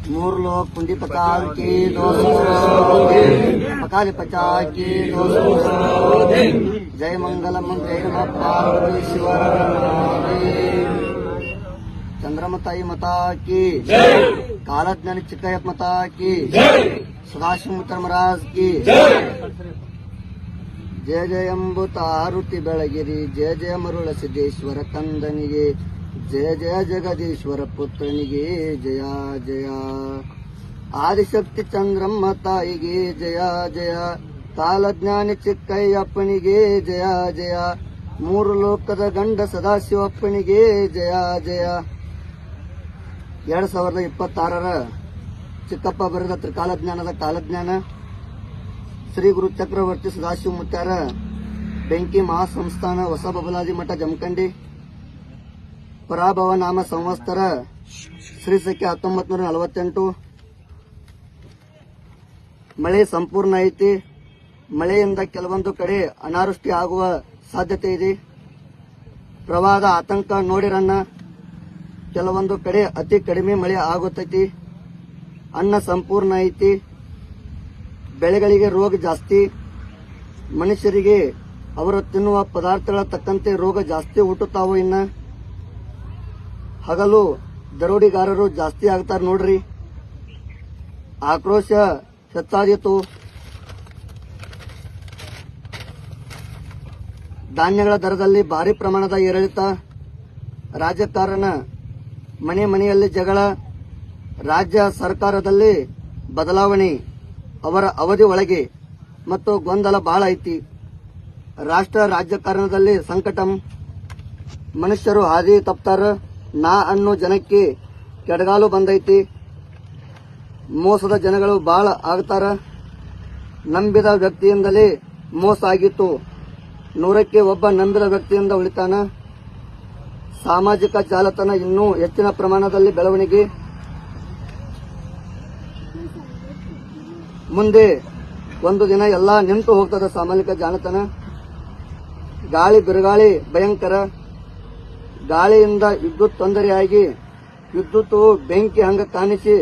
मूर लोग कुंडी पचाल की पकाली पचाल की जय मंगलम जय नमः पार्वती शिवर चंद्रमताई मता की कालज्ञानी चिಕ್ಕಯ್ಯಪ್ಪ मता की सदाशिव धर्मराज की जय जय अंबुतारुति बेಳಗಿರಿ जय जय मरुಳ सिद्धेश्वर कंदनिगे जय जय जगदीश्वर पुत्रनिगे जय जय आदिशक्ति चंद्रಮ್ಮ ತಾಯಿಗೆ जय जय ಕಾಲಜ್ಞಾನಿ ಚಿಕ್ಕಯ್ಯಪ್ಪನಿಗೆ जय जय ಮೂರು ಲೋಕದ ಗಂಡ ಸದಾಶಿವಪ್ಪನಿಗೆ जय जय 2026ರ ಚಿಕ್ಕಪ್ಪ ಬರೆದ ತ್ರಿಕಾಲಜ್ಞಾನದ ಕಾಲಜ್ಞಾನ ಶ್ರೀ ಗುರು ಚಕ್ರವರ್ತಿ ಸದಾಶಿವ ಮುತ್ಯಾರ ಬೆಂಕಿ ಮಹಾಸಂಸ್ಥಾನ ಹೊಸ ಬಬಲಾದಿ ಮಠ ಜಮಖಂಡಿ ಪರಾಭವ ನಾಮ ಸಂವತ್ಸರ ಶ್ರೀ ಸಖ್ಯ 1948 ಮಳೆ ಸಂಪೂರ್ಣ ಐತಿ. ಮಳೆಯಿಂದ ಕೆಲವೊಂದು ಕಡೆ ಅನಾವೃಷ್ಟಿ ಆಗುವ ಸಾಧ್ಯತೆ ಇದೆ. ಪ್ರವಾಹದ ಆತಂಕ ನೋಡಿರನ್ನ ಕೆಲವೊಂದು ಕಡೆ ಅತಿ ಕಡಿಮೆ ಮಳೆ ಆಗುತ್ತೈತಿ. ಅನ್ನ ಸಂಪೂರ್ಣ ಐತಿ. ಬೆಳೆಗಳಿಗೆ ರೋಗ ಜಾಸ್ತಿ. ಮನುಷ್ಯರಿಗೆ ಅವರು ತಿನ್ನುವ ಪದಾರ್ಥಗಳ ತಕ್ಕಂತೆ ರೋಗ ಜಾಸ್ತಿ ಹುಟ್ಟುತ್ತಾವು. ಇನ್ನ ಹಗಲು ದರೋಡಿಗಾರರು ಜಾಸ್ತಿ ಆಗ್ತಾರ ನೋಡ್ರಿ. ಆಕ್ರೋಶ ಹೆಚ್ಚಾದಿತ್ತು. ಧಾನ್ಯಗಳ ದರದಲ್ಲಿ ಭಾರಿ ಪ್ರಮಾಣದ ಏರಿಳಿತ. ರಾಜಕಾರಣ, ಮನೆ ಮನೆಯಲ್ಲಿ ಜಗಳ, ರಾಜ್ಯ ಸರ್ಕಾರದಲ್ಲಿ ಬದಲಾವಣೆ, ಅವರ ಅವಧಿ ಒಳಗೆ ಮತ್ತು ಗೊಂದಲ ಬಹಳ ಐತಿ. ರಾಷ್ಟ್ರ ರಾಜಕಾರಣದಲ್ಲಿ ಸಂಕಟಂ. ಮನುಷ್ಯರು ಹಾದಿ ತಪ್ತಾರ. ನಾ ಅನ್ನೋ ಜನಕ್ಕೆ ಕೆಡಗಾಲು ಬಂದೈತಿ. ಮೋಸದ ಜನಗಳು ಬಹಳ ಆಗ್ತಾರ. ನಂಬಿದ ವ್ಯಕ್ತಿಯಿಂದಲೇ ಮೋಸ ಆಗಿತ್ತು. 100ಕ್ಕೆ ಒಬ್ಬ ನಂಬಿದ ವ್ಯಕ್ತಿಯಿಂದ ಉಳಿತಾನ. ಸಾಮಾಜಿಕ ಜಾಲತಾಣ ಇನ್ನೂ ಹೆಚ್ಚಿನ ಪ್ರಮಾಣದಲ್ಲಿ ಬೆಳವಣಿಗೆ. ಮುಂದೆ ಒಂದು ದಿನ ಎಲ್ಲಾ ನಿಂತು ಹೋಗ್ತದ ಸಾಮಾಜಿಕ ಜಾಲತಾಣ. ಗಾಳಿ ಬಿರುಗಾಳಿ ಭಯಂಕರ. ಗಾಳಿಯಿಂದ ವಿದ್ಯುತ್ ತೊಂದರೆಯಾಗಿ ವಿದ್ಯುತ್ ಬೆಂಕಿ ಹಂಗ ಕಾಣಿಸಿ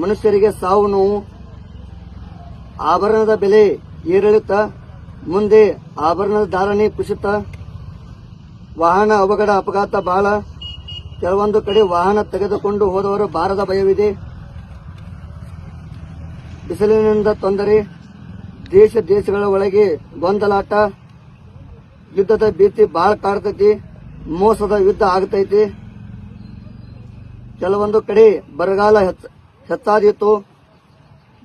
ಮನುಷ್ಯರಿಗೆ ಸಾವು ನೋವು. ಆಭರಣದ ಬೆಲೆ ಏರಿಳಿತ. ಮುಂದೆ ಆಭರಣದ ಧಾರಣೆ ಕುಸಿತ. ವಾಹನ ಅವಘಡ ಅಪಘಾತ ಬಹಳ. ಕೆಲವೊಂದು ಕಡೆ ವಾಹನ ತೆಗೆದುಕೊಂಡು ಹೋದವರು ಬಾರದ ಭಯವಿದೆ. ಬಿಸಿಲಿನಿಂದ ತೊಂದರೆ. ದೇಶಗಳ ಒಳಗೆ ಗೊಂದಲಾಟ. ಯುದ್ಧದ ಭೀತಿ ಬಹಳ ಕಾಡ್ತೈತಿ. ಮೋಸದ ಯುದ್ಧ ಆಗ್ತೈತಿ. ಕೆಲವೊಂದು ಕಡೆ ಬರಗಾಲ ಹೆಚ್ಚಾದಿತ್ತು.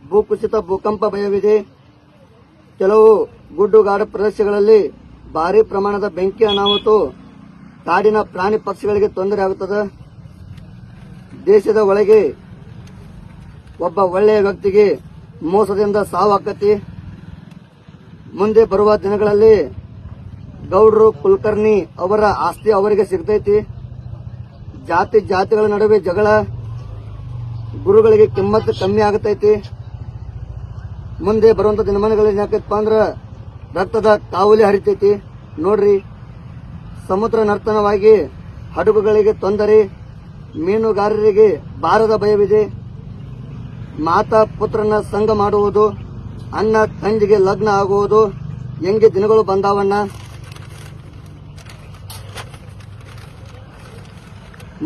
ಭೂಕುಸಿತ ಭೂಕಂಪ ಭಯವಿದೆ. ಕೆಲವು ಗುಡ್ಡುಗಾಡು ಪ್ರದೇಶಗಳಲ್ಲಿ ಭಾರಿ ಪ್ರಮಾಣದ ಬೆಂಕಿ ಅನಾಹುತ. ಕಾಡಿನ ಪ್ರಾಣಿ ಪಕ್ಷಿಗಳಿಗೆ ತೊಂದರೆ ಆಗುತ್ತದೆ. ದೇಶದ ಒಳಗೆ ಒಬ್ಬ ಒಳ್ಳೆಯ ವ್ಯಕ್ತಿಗೆ ಮೋಸದಿಂದ ಸಾವಾಕತಿ. ಮುಂದೆ ಬರುವ ದಿನಗಳಲ್ಲಿ ಗೌಡ್ರು ಕುಲಕರ್ಣಿ ಅವರ ಆಸ್ತಿ ಅವರಿಗೆ ಸಿಗ್ತೈತಿ. ಜಾತಿಗಳ ನಡುವೆ ಜಗಳ. ಗುರುಗಳಿಗೆ ಕಿಮ್ಮತ್ತು ಕಮ್ಮಿ ಆಗತೈತಿ. ಮುಂದೆ ಬರುವಂತ ದಿನಮಾನಗಳಲ್ಲಿ ಯಾಕಪ್ಪ ಅಂದ್ರ ರಕ್ತದ ಕಾವಲಿ ಹರಿತೈತಿ ನೋಡ್ರಿ. ಸಮುದ್ರ ನರ್ತನವಾಗಿ ಹಡಗುಗಳಿಗೆ ತೊಂದರೆ. ಮೀನುಗಾರರಿಗೆ ಭಾರದ ಭಯವಿದೆ. ಮಾತಾ ಪುತ್ರನ ಸಂಗ ಮಾಡುವುದು. ಅಣ್ಣ ತಂಗಿಗೆ ಲಗ್ನ ಆಗುವುದು. ಹೆಂಗೆ ದಿನಗಳು ಬಂದಾವಣ್ಣ.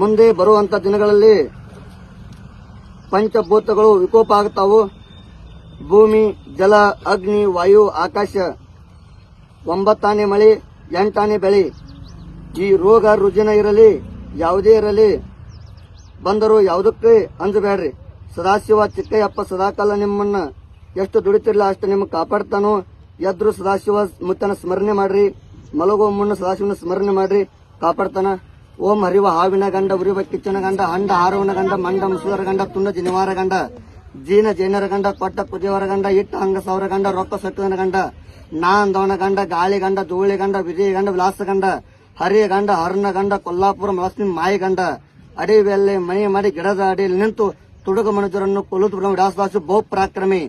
ಮುಂದೆ ಬರುವಂತ ದಿನಗಳಲ್ಲಿ ಪಂಚಭೂತಗಳು ವಿಕೋಪ ಆಗ್ತಾವು. ಭೂಮಿ, ಜಲ, ಅಗ್ನಿ, ವಾಯು, ಆಕಾಶ. 9 ಆನೆ ಮಳೆ, 8 ಆನೆ ಬೆಳೆ. ಈ ರೋಗ ರುಜಿನ ಇರಲಿ ಯಾವುದೇ ಇರಲಿ ಬಂದರೂ ಯಾವುದಕ್ಕೆ ಅಂಜಬೇಡ್ರಿ. ಸದಾಶಿವ ಚಿಕ್ಕಯ್ಯಪ್ಪ ಸದಾಕಾಲ ನಿಮ್ಮನ್ನ ಎಷ್ಟು ದುಡಿತಿರ್ಲ ಅಷ್ಟು ನಿಮ್ಗೆ ಕಾಪಾಡ್ತಾನೋ. ಎದ್ರು ಸದಾಶಿವ ಮುತ್ತನ ಸ್ಮರಣೆ ಮಾಡ್ರಿ. ಮಲಗೋ ಮುನ್ನ ಸದಾಶಿವನ ಸ್ಮರಣೆ ಮಾಡ್ರಿ, ಕಾಪಾಡ್ತಾನ. ಓಂ ಹರಿವ ಹಾವಿನ ಗಂಡ ಉರಿವ ಕಿಚ್ಚನ ಗಂಡ ಹಂಡ ಹಾರವನ ಗಂಡ ಮಂಡ ಮುಸುಲರ ಗಂಡ ತುಂಡ ಜಿನಿವಾರ ಗಂಡ ಜೀನ ಜೈನರ ಗಂಡ ಕೊಟ್ಟ ಕುದಿಯವರ ಗಂಡ ಇಟ್ಟ ಹಂಗ ಸಾವಿರ ಗಂಡ ರೊಕ್ಕ ಸೊಕ್ಕದನ ಗಂಡ ನಾ ಅಂದವನ ಗಂಡ ಗಾಳಿ ಗಂಡ ಧೂಳಿ ಗಂಡ ವಿಜಯ ಗಂಡ ವಿಲಾಸ ಗಂಡ ಹರಿಯ ಗಂಡ ಹರ್ನ ಗಂಡ ಕೊಲ್ಲಾಪುರ ಮಲಸ್ನಿ ಮಾಯಿ ಗಂಡ ಅಡಿವೆಯಲ್ಲಿ ಮನೆ ಮಾಡಿ ಗಿಡದ ಅಡಿಯಲ್ಲಿ ನಿಂತು ತುಡುಗ ಮನುಜರನ್ನು ಕೊಲ್ಲುದು ವಿಡಾಸದಾಸು ಬಹು ಪರಾಕ್ರಮಿ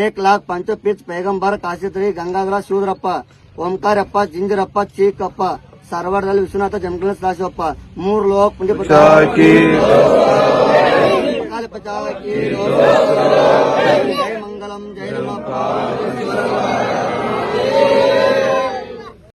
1,05,5 ಪೈಗಂಬರ ಕಾಶಿದ್ರಿ ಗಂಗಾಧರ ಶಿವರಪ್ಪ ಓಂಕಾರಪ್ಪ ಜಿಂಜರಪ್ಪ ಚೀಕಪ್ಪ ಸಾರವಾಡದಲ್ಲಿ ವಿಶ್ವನಾಥ ಜಮಖಂಡಿ ಸದಾಶಿವಪ್ಪ 3 ಲೋಕ ಪುಂಡಿಪಟ್ಟ कल्पचाकी जय मंगलम जय नमः पार्वतीश्वराय